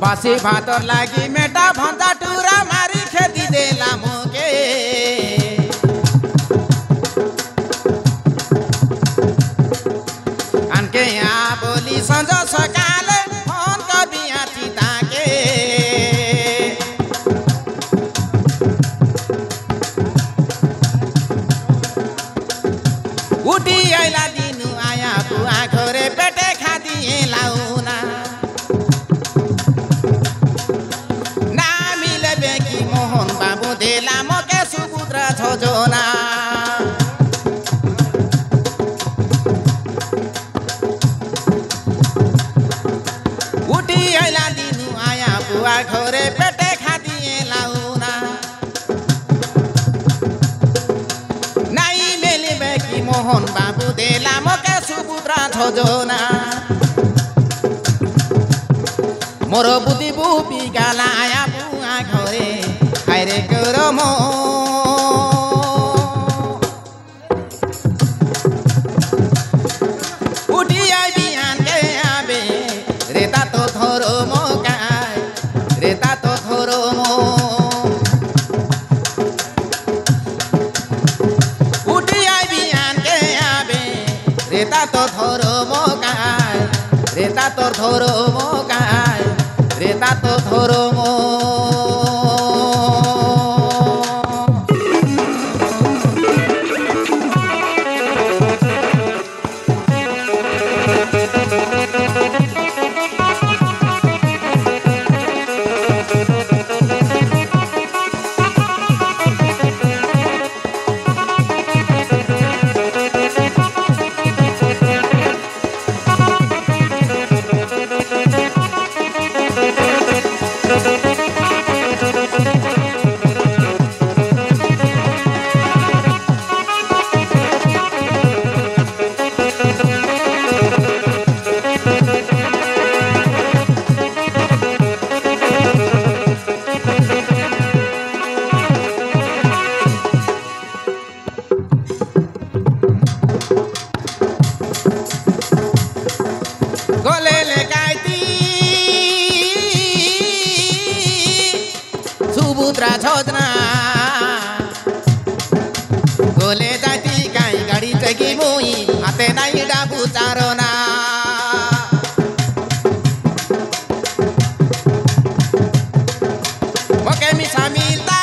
बासी भातर लागी मेटा भंता टूरा मारी खेती देला मोके अनके यहाँ बोली संजो सकाले फोन कबिया चिता के उठी आइला दिनु आया बुआ घरे पेटे खा दिए लाउना मोहन बाबू देला मोके सुपुत्र छोजोना उठी आइला दिनु आया बुआ घरे पेटे खादिए लाउना नाई मेलिबे कि मोहन बाबू देला मोके सुपुत्र छोजोना मोरो बुद्धि बुपी गाला आया बुआ घरे हायरे करमो उठी आई बिहान के आबे रेता तो थोरो मो गाय रेता तो थोरो मो उठी आई बिहान के आबे रेता तो थोरो मो गाय रेता तो थोरो मो गाय रेता तो थोरो मो छोजना गोले जाती काई गाड़ी चगी मुई हाते नाही डाबू चारोना मोके मिसा मिलता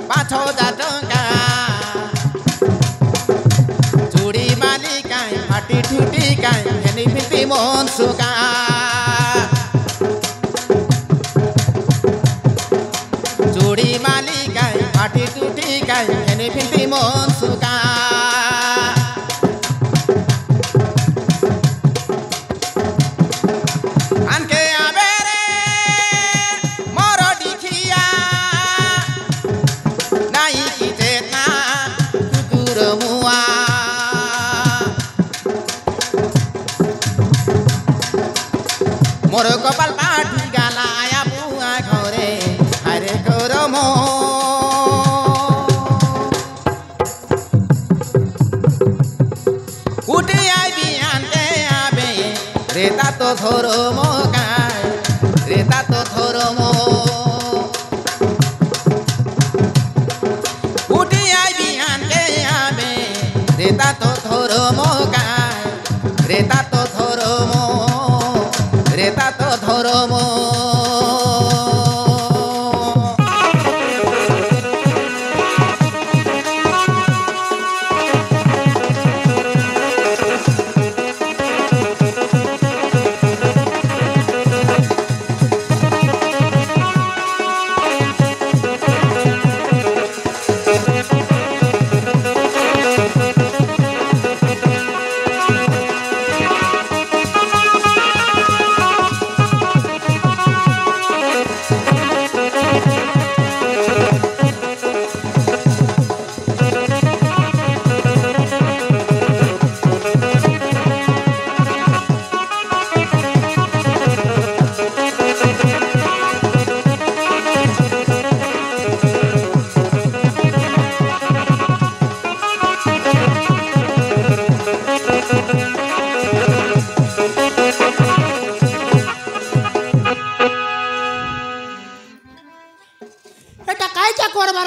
पाछो जाटोंगा चूड़ी माली काई फाटी ठूटी काई हेनी फिती मोन सुका चूड़ी माली गाय फाटी टूटी गाय हेनी फिटी मोन सुका अनके आबे रे मोरो डिखिया नाई की चेतना कुकुर मुआ मोरो कपाल पाठी गाला आया बुआ घरे हरे करमो उठी आई बिहान के आबे रेता तो थोरो मो गाय रेता तो थोरो मो उठी आई बिहान के आबे रेता तो थोरो मो गाय रेता तो थोरो मो रेता तो थोरो मो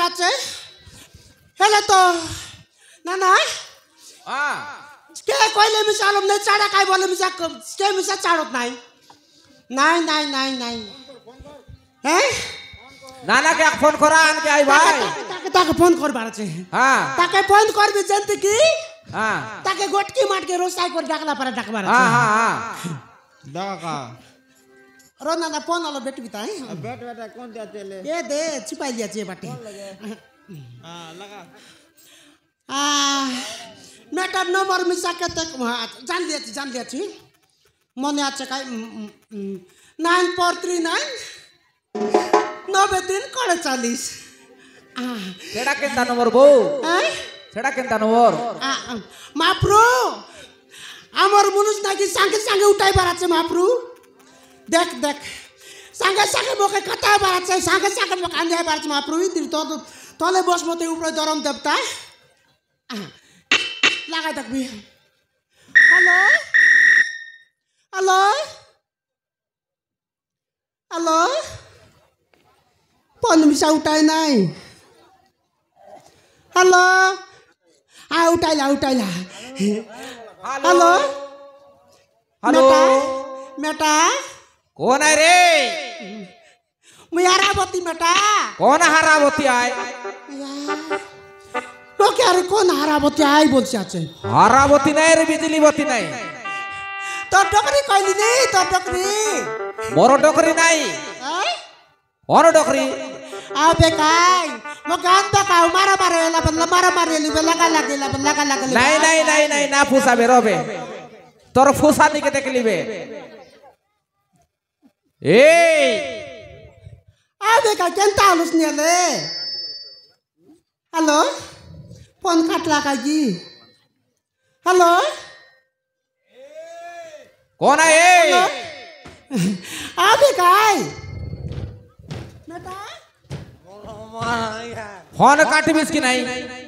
আছে হেলে তো না না কে কইলে মিছা আলম নাই চাড়া কাই বলে মিছা কে মিছা চাড়ত নাই নাই নাই নাই নাই হ্যাঁ নানা কে ফোন করা আনকে আই ভাই তাকে ফোন করবার আছে হ্যাঁ তাকে ফোন করবি জানতে কি হ্যাঁ তাকে গটকি মাটকে রোসাই করে ডাকলা পারে ডাকবার আছে হ্যাঁ হ্যাঁ ডাকা रो ना फोन आलो बेट बिता है बैट बेटा कौन दिया चले ये दे छिपाई लिया चे बाटे हां लगा मेटर नंबर मिसा के तक जान लिया छी मने आछे काय 9439 93 করে 40 সেটা কেনতা নম্বর বউ সেটা কেনতা নম্বর মাপ্রু আমার মনুষ নাকি সঙ্গে সঙ্গে উঠাইবার আছে মাপ্রু देख देख संगे संगे मोके कथा बात से संगे संगे मोके आंधे बात में प्रभु दिन तो तले बस मते ऊपर दरम देवता लगा तक भी हेलो हेलो हेलो फोन मिसा उठाई नहीं हेलो उठाइला हेलो हेलो बेटा कौन है रे मैं हरावती बेटा कौन हरावती आए तो क्या रे कौन हरावती आए बोल से हरावती नहीं रे बिजलीवती नहीं तो डोकरी कहली नहीं तो डोकरी मोरो डोकरी नहीं और डोकरी आ बेकाई मो गान बेकाऊ मारा मारे लगा नहीं नहीं नहीं नहीं ना फुसा बे रोबे तोर फुसा नहीं के देख लीबे ए आबे का केंता आलुस नेले हेलो फोन काटला का जी हेलो कौन है ए आबे काय बेटा फोन काट बिस की नहीं